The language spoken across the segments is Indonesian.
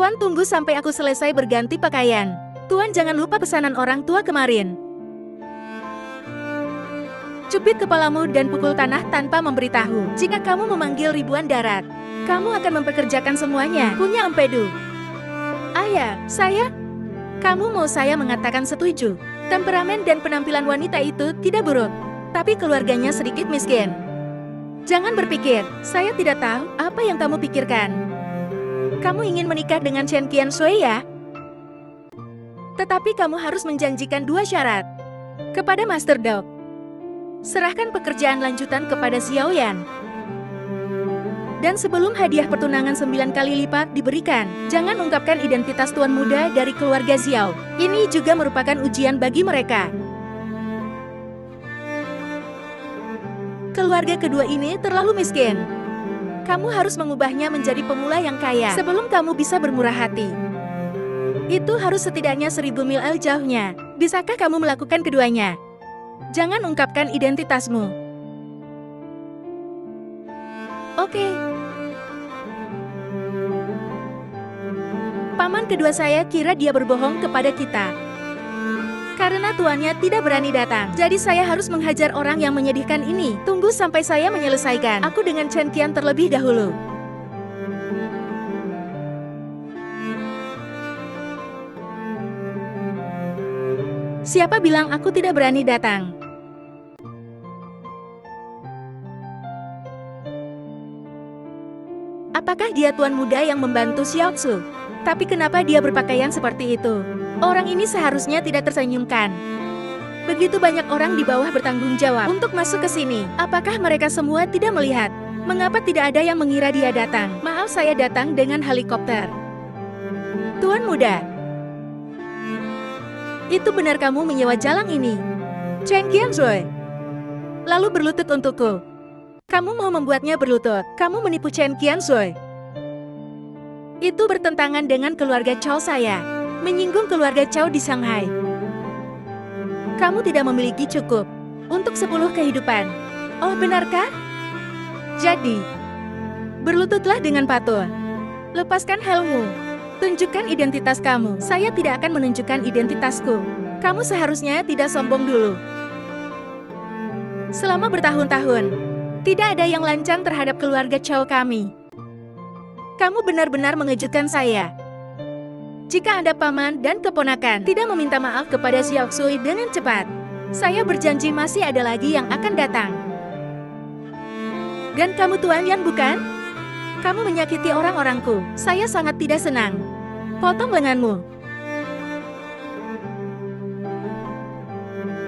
Tuan tunggu sampai aku selesai berganti pakaian. Tuan jangan lupa pesanan orang tua kemarin. Cubit kepalamu dan pukul tanah tanpa memberitahu. Jika kamu memanggil ribuan darat, kamu akan mempekerjakan semuanya. Punya empedu. Ayah, saya? Kamu mau saya mengatakan setuju? Temperamen dan penampilan wanita itu tidak buruk, tapi keluarganya sedikit miskin. Jangan berpikir, saya tidak tahu apa yang kamu pikirkan. Kamu ingin menikah dengan Chen Qianshui ya? Tetapi kamu harus menjanjikan 2 syarat. Kepada Master Dog, serahkan pekerjaan lanjutan kepada Xiaoyan. Dan sebelum hadiah pertunangan 9 kali lipat diberikan, jangan ungkapkan identitas tuan muda dari keluarga Xiao. Ini juga merupakan ujian bagi mereka. Keluarga kedua ini terlalu miskin. Kamu harus mengubahnya menjadi pemula yang kaya sebelum kamu bisa bermurah hati. Itu harus setidaknya 1000 mil jauhnya. Bisakah kamu melakukan keduanya? Jangan ungkapkan identitasmu. Oke. Paman kedua saya kira dia berbohong kepada kita. Karena tuannya tidak berani datang. Jadi saya harus menghajar orang yang menyedihkan ini. Tunggu sampai saya menyelesaikan. Aku dengan Chen Qian terlebih dahulu. Siapa bilang aku tidak berani datang? Apakah dia tuan muda yang membantu Xiaoxu? Tapi kenapa dia berpakaian seperti itu? Orang ini seharusnya tidak tersenyumkan. Begitu banyak orang di bawah bertanggung jawab untuk masuk ke sini. Apakah mereka semua tidak melihat? Mengapa tidak ada yang mengira dia datang? Maaf, saya datang dengan helikopter. Tuan muda, itu benar kamu menyewa jalang ini? Chen Qianshui lalu berlutut untukku. Kamu mau membuatnya berlutut. Kamu menipu Chen Qianshui. Itu bertentangan dengan keluarga Chow saya. Menyinggung keluarga Chow di Shanghai. Kamu tidak memiliki cukup untuk 10 kehidupan. Oh, benarkah? Jadi, berlututlah dengan patuh. Lepaskan helmmu. Tunjukkan identitas kamu. Saya tidak akan menunjukkan identitasku. Kamu seharusnya tidak sombong dulu. Selama bertahun-tahun, tidak ada yang lancang terhadap keluarga Chow kami. Kamu benar-benar mengejutkan saya. Jika Anda paman dan keponakan tidak meminta maaf kepada Xiaoxui dengan cepat, saya berjanji masih ada lagi yang akan datang. Dan kamu Tuan Yan bukan? Kamu menyakiti orang-orangku. Saya sangat tidak senang. Potong lenganmu.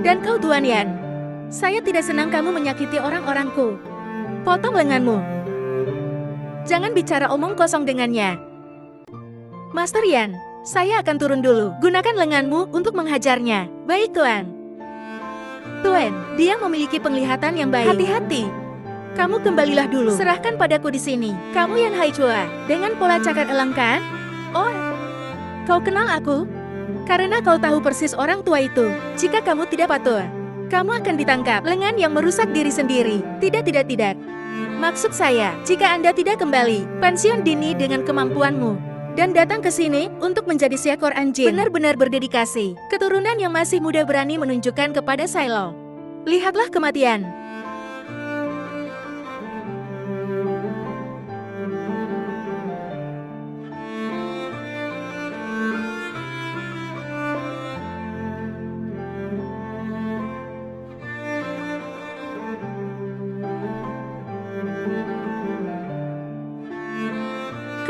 Dan kau Tuan Yan, saya tidak senang kamu menyakiti orang-orangku. Potong lenganmu. Jangan bicara omong kosong dengannya. Master Yan, saya akan turun dulu. Gunakan lenganmu untuk menghajarnya. Baik Tuan. Tuan, dia memiliki penglihatan yang baik. Hati-hati. Kamu kembalilah dulu. Serahkan padaku di sini. Kamu Yan Haichua, dengan pola cakar elang kan? Oh, kau kenal aku? Karena kau tahu persis orang tua itu. Jika kamu tidak patuh, kamu akan ditangkap. Lengan yang merusak diri sendiri. Tidak. Maksud saya, jika Anda tidak kembali, pensiun dini dengan kemampuanmu, dan datang ke sini untuk menjadi seekor anjing, benar-benar berdedikasi. Keturunan yang masih muda berani menunjukkan kepada Silo. Lihatlah kematian.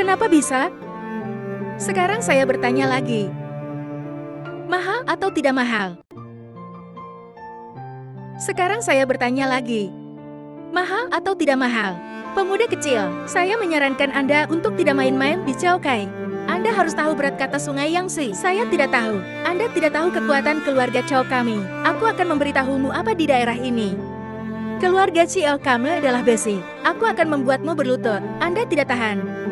Kenapa bisa? Sekarang saya bertanya lagi. Mahal atau tidak mahal? Sekarang saya bertanya lagi. Mahal atau tidak mahal? Pemuda kecil, saya menyarankan Anda untuk tidak main-main di Chao-Kai. Anda harus tahu berat kata sungai Yangtze. Saya tidak tahu. Anda tidak tahu kekuatan keluarga Chow kami. Aku akan memberitahumu apa di daerah ini. Keluarga Chow kami adalah besi. Aku akan membuatmu berlutut. Anda tidak tahan.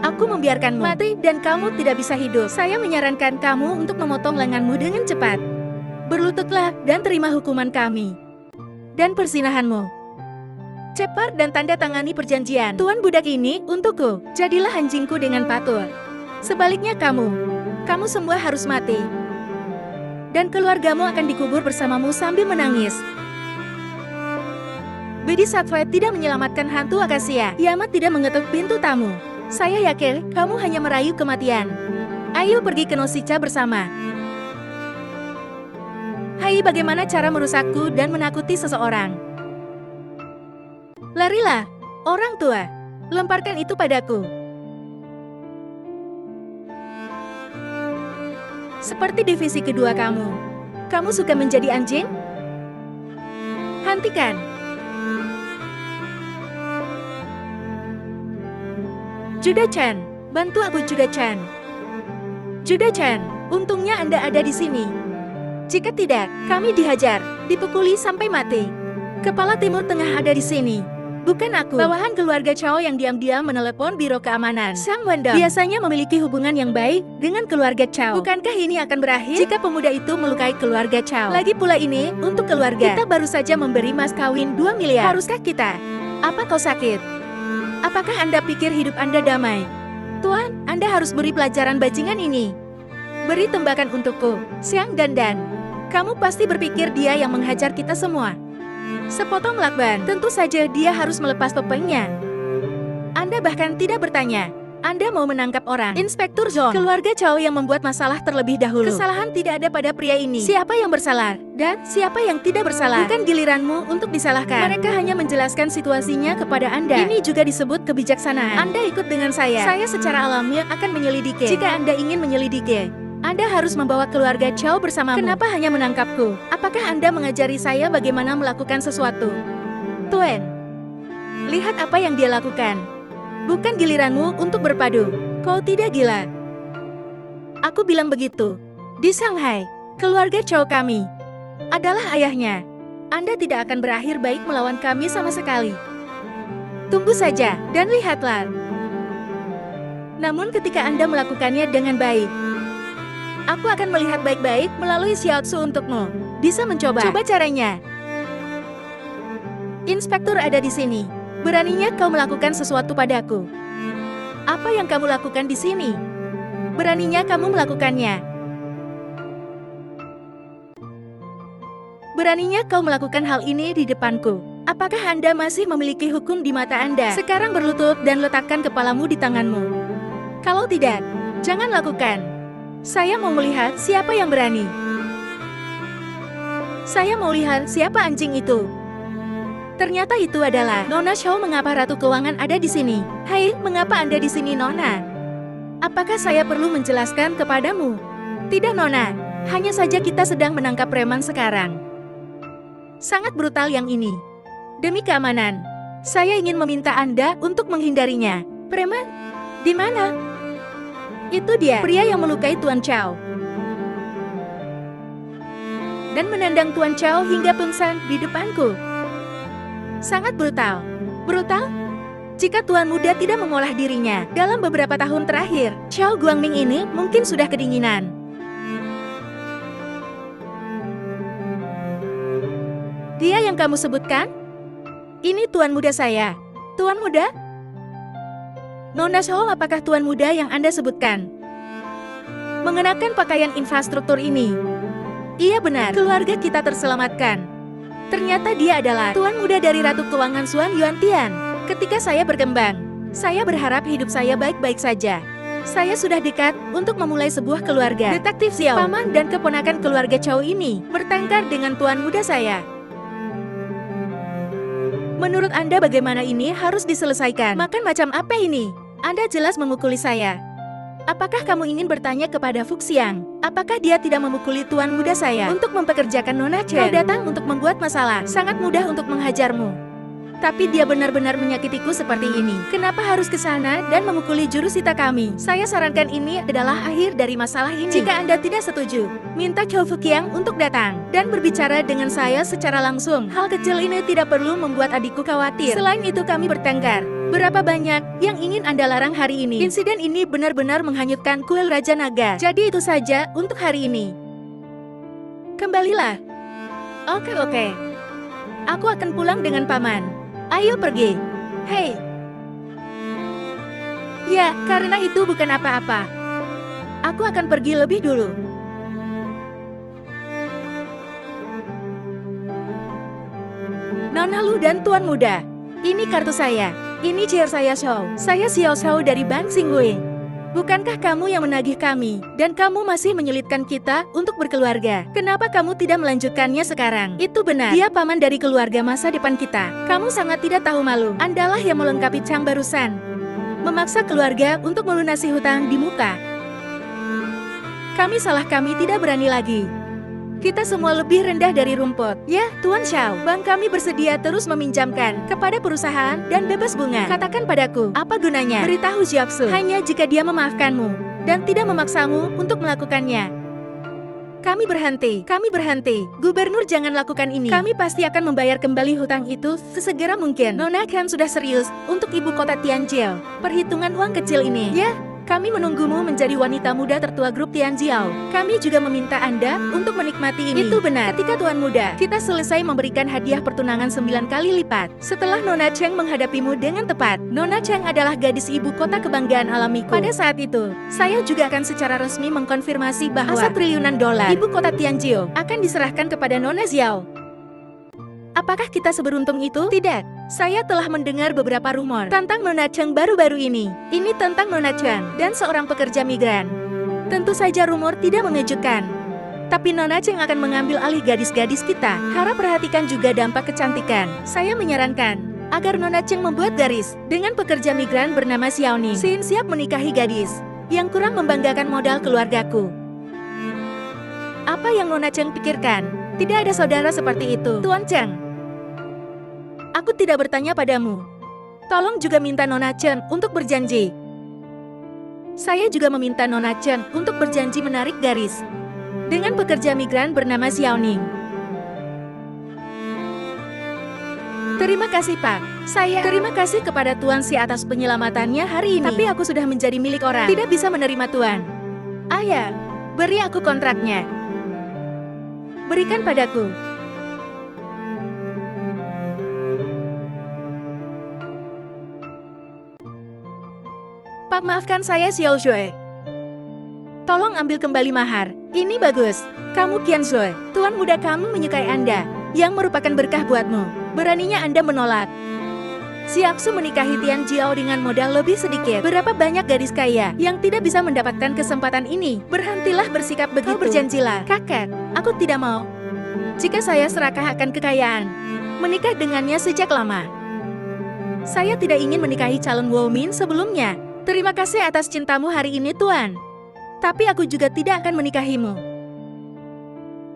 Aku membiarkanmu mati dan kamu tidak bisa hidup. Saya menyarankan kamu untuk memotong lenganmu dengan cepat. Berlututlah dan terima hukuman kami. Dan persinahanmu. Cepat dan tanda tangani perjanjian. Tuan budak ini untukku. Jadilah anjingku dengan patuh. Sebaliknya kamu semua harus mati. Dan keluargamu akan dikubur bersamamu sambil menangis. Bodhisattva tidak menyelamatkan hantu akasia. Yamat tidak mengetuk pintu tamu. Saya yakin kamu hanya merayu kematian. Ayo pergi ke Nausicaa bersama. Hai, bagaimana cara merusakku dan menakuti seseorang? Larilah, orang tua. Lemparkan itu padaku. Seperti divisi kedua kamu. Kamu suka menjadi anjing? Hentikan. Juda-chan, bantu aku Juda-chan. Juda-chan, untungnya Anda ada di sini. Jika tidak, kami dihajar, dipukuli sampai mati. Kepala Timur Tengah ada di sini. Bukan aku. Bawahan keluarga Chao yang diam-diam menelepon Biro Keamanan. Sang Wendong biasanya memiliki hubungan yang baik dengan keluarga Chao. Bukankah ini akan berakhir jika pemuda itu melukai keluarga Chao? Lagi pula ini, untuk keluarga. Kita baru saja memberi mas kawin 2 miliar. Haruskah kita? Apa kau sakit? Apakah Anda pikir hidup Anda damai? Tuan, Anda harus beri pelajaran bajingan ini. Beri tembakan untukku, Siang Dandan. Kamu pasti berpikir dia yang menghajar kita semua. Sepotong lakban, tentu saja dia harus melepas topengnya. Anda bahkan tidak bertanya. Anda mau menangkap orang. Inspektur Zhong, keluarga Chao yang membuat masalah terlebih dahulu. Kesalahan tidak ada pada pria ini. Siapa yang bersalah? Dan siapa yang tidak bersalah? Bukan giliranmu untuk disalahkan. Mereka hanya menjelaskan situasinya kepada Anda. Ini juga disebut kebijaksanaan. Anda ikut dengan saya. Saya secara alami akan menyelidiki. Jika Anda ingin menyelidiki, Anda harus membawa keluarga Chao bersamamu. Kenapa hanya menangkapku? Apakah Anda mengajari saya bagaimana melakukan sesuatu? Tuan, lihat apa yang dia lakukan. Bukan giliranmu untuk berpadu. Kau tidak gila. Aku bilang begitu. Di Shanghai, keluarga Chao kami adalah ayahnya. Anda tidak akan berakhir baik melawan kami sama sekali. Tunggu saja dan lihatlah. Namun ketika Anda melakukannya dengan baik, aku akan melihat baik-baik melalui Xiaotsu untukmu. Bisa mencoba. Coba caranya. Inspektur ada di sini. Beraninya kau melakukan sesuatu padaku. Apa yang kamu lakukan di sini? Beraninya kamu melakukannya. Beraninya kau melakukan hal ini di depanku. Apakah Anda masih memiliki hukum di mata Anda? Sekarang berlutut dan letakkan kepalamu di tanganmu. Kalau tidak, jangan lakukan. Saya mau melihat siapa yang berani. Saya mau lihat siapa anjing itu. Ternyata itu adalah Nona Shao. Mengapa Ratu Keuangan ada di sini? Hai, mengapa Anda di sini, Nona? Apakah saya perlu menjelaskan kepadamu? Tidak, Nona. Hanya saja kita sedang menangkap preman sekarang. Sangat brutal yang ini. Demi keamanan, saya ingin meminta Anda untuk menghindarinya. Preman? Di mana? Itu dia, pria yang melukai Tuan Chao dan menendang Tuan Chao hingga pingsan di depanku. Sangat brutal. Brutal? Jika Tuan Muda tidak mengolah dirinya dalam beberapa tahun terakhir, Chao Guangming ini mungkin sudah kedinginan. Dia yang kamu sebutkan? Ini Tuan Muda saya. Tuan Muda? Nona Shao, apakah Tuan Muda yang Anda sebutkan? Mengenakan pakaian infrastruktur ini. Iya benar, keluarga kita terselamatkan. Ternyata dia adalah Tuan Muda dari Ratu Keuangan Xuan Yuantian. Ketika saya berkembang, saya berharap hidup saya baik-baik saja. Saya sudah dekat untuk memulai sebuah keluarga. Detektif Xiao, paman dan keponakan keluarga Chao ini bertengkar dengan Tuan Muda saya. Menurut Anda bagaimana ini harus diselesaikan? Makan macam apa ini? Anda jelas memukuli saya. Apakah kamu ingin bertanya kepada Fuxiang? Apakah dia tidak memukuli Tuan Muda saya untuk mempekerjakan Nona Chen? Kau datang untuk membuat masalah. Sangat mudah untuk menghajarmu. Tapi dia benar-benar menyakitiku seperti ini. Kenapa harus ke sana dan memukuli jurusita kami? Saya sarankan ini adalah akhir dari masalah ini. Jika Anda tidak setuju, minta Chou Fuqiang untuk datang dan berbicara dengan saya secara langsung. Hal kecil ini tidak perlu membuat adikku khawatir. Selain itu kami bertengkar. Berapa banyak yang ingin Anda larang hari ini? Insiden ini benar-benar menghanyutkan kuil Raja Naga. Jadi itu saja untuk hari ini. Kembalilah. Oke. Aku akan pulang dengan paman. Ayo pergi. Hei. Ya, karena itu bukan apa-apa. Aku akan pergi lebih dulu. Nona Lu dan Tuan Muda, ini kartu saya. Ini chair saya Xiao. Saya Xiao Xiao dari Ban Xingwei. Bukankah kamu yang menagih kami, dan kamu masih menyulitkan kita untuk berkeluarga? Kenapa kamu tidak melanjutkannya sekarang? Itu benar, dia paman dari keluarga masa depan kita. Kamu sangat tidak tahu malu. Andalah yang melengkapi Chang barusan. Memaksa keluarga untuk melunasi hutang di muka. Kami tidak berani lagi. Kita semua lebih rendah dari rumput. Ya, Tuan Xiao, bank kami bersedia terus meminjamkan kepada perusahaan dan bebas bunga. Katakan padaku, apa gunanya? Beritahu Jiapsu, hanya jika dia memaafkanmu dan tidak memaksamu untuk melakukannya. Kami berhenti. Gubernur jangan lakukan ini. Kami pasti akan membayar kembali hutang itu sesegera mungkin. Nona kan sudah serius untuk ibu kota Tianjil. Perhitungan uang kecil ini. Ya. Kami menunggumu menjadi wanita muda tertua grup Tianjiao. Kami juga meminta Anda untuk menikmati ini. Itu benar. Ketika Tuan Muda, kita selesai memberikan hadiah pertunangan 9 kali lipat. Setelah Nona Cheng menghadapimu dengan tepat, Nona Cheng adalah gadis ibu kota kebanggaan alamiku. Pada saat itu, saya juga akan secara resmi mengkonfirmasi bahwa $1 triliunan ibu kota Tianjiao akan diserahkan kepada Nona Xiao. Apakah kita seberuntung itu? Tidak. Saya telah mendengar beberapa rumor tentang Nona Cheng baru-baru ini. Ini tentang Nona Cheng dan seorang pekerja migran. Tentu saja rumor tidak mengejutkan. Tapi Nona Cheng akan mengambil alih gadis-gadis kita. Harap perhatikan juga dampak kecantikan. Saya menyarankan agar Nona Cheng membuat garis dengan pekerja migran bernama Xiaoning. Xin siap menikahi gadis yang kurang membanggakan modal keluargaku. Apa yang Nona Cheng pikirkan? Tidak ada saudara seperti itu, Tuan Cheng. Aku tidak bertanya padamu. Tolong juga minta Nona Cheng untuk berjanji. Saya juga meminta Nona Cheng untuk berjanji menarik garis dengan pekerja migran bernama Xiaoning. Terima kasih, Pak. Saya terima kasih kepada Tuan Si atas penyelamatannya hari ini. Tapi aku sudah menjadi milik orang. Tidak bisa menerima Tuan. Ayah, beri aku kontraknya. Berikan padaku. Pak, maafkan saya Xiao Zhui. Tolong ambil kembali mahar. Ini bagus. Kamu Qian Zhui, Tuan Muda kamu menyukai Anda, yang merupakan berkah buatmu. Beraninya Anda menolak. Xiaoxu menikahi Tian Jiao dengan modal lebih sedikit. Berapa banyak gadis kaya yang tidak bisa mendapatkan kesempatan ini? Berhentilah bersikap begitu. Kau berjanjilah. Kakek, aku tidak mau. Jika saya serakah akan kekayaan, menikah dengannya sejak lama. Saya tidak ingin menikahi calon Womin sebelumnya. Terima kasih atas cintamu hari ini, Tuan. Tapi aku juga tidak akan menikahimu.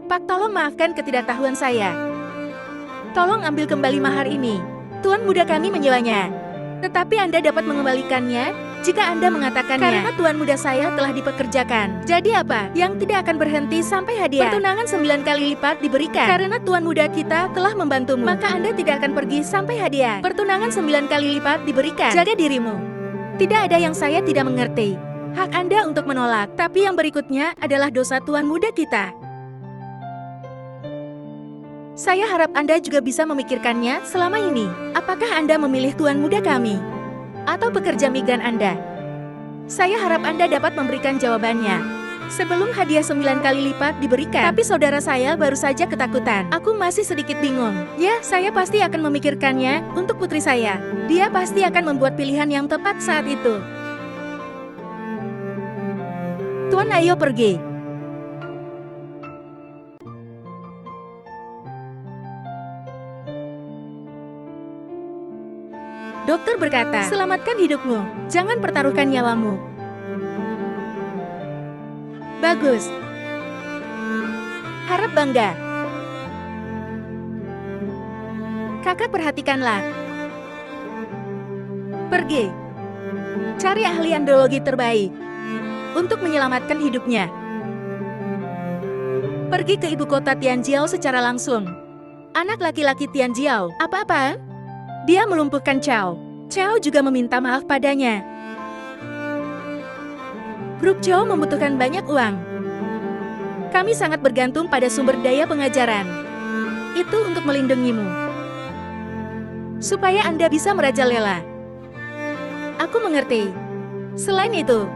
Pak, tolong maafkan ketidaktahuan saya. Tolong ambil kembali mahar ini. Tuan Muda kami menyewanya. Tetapi Anda dapat mengembalikannya jika Anda mengatakannya. Karena Tuan Muda saya telah dipekerjakan. Jadi apa? Yang tidak akan berhenti sampai hadiah pertunangan 9 kali lipat diberikan. Karena Tuan Muda kita telah membantumu, maka Anda tidak akan pergi sampai hadiah pertunangan 9 kali lipat diberikan. Jaga dirimu. Tidak ada yang saya tidak mengerti. Hak Anda untuk menolak. Tapi yang berikutnya adalah dosa Tuan Muda kita. Saya harap Anda juga bisa memikirkannya selama ini. Apakah Anda memilih Tuan Muda kami? Atau pekerja migran Anda? Saya harap Anda dapat memberikan jawabannya sebelum hadiah 9 kali lipat diberikan. Tapi saudara saya baru saja ketakutan. Aku masih sedikit bingung. Ya, saya pasti akan memikirkannya untuk putri saya. Dia pasti akan membuat pilihan yang tepat saat itu. Tuan, ayo pergi. Dokter berkata, selamatkan hidupmu, jangan pertaruhkan nyawamu. Bagus. Harap bangga. Kakak, perhatikanlah. Pergi. Cari ahli andrologi terbaik untuk menyelamatkan hidupnya. Pergi ke ibu kota Tianjiao secara langsung. Anak laki-laki Tianjiao, apa-apa? Dia melumpuhkan Chao. Chao juga meminta maaf padanya. Grup Chao membutuhkan banyak uang. Kami sangat bergantung pada sumber daya pengajaran. Itu untuk melindungimu. Supaya Anda bisa merajalela. Aku mengerti. Selain itu,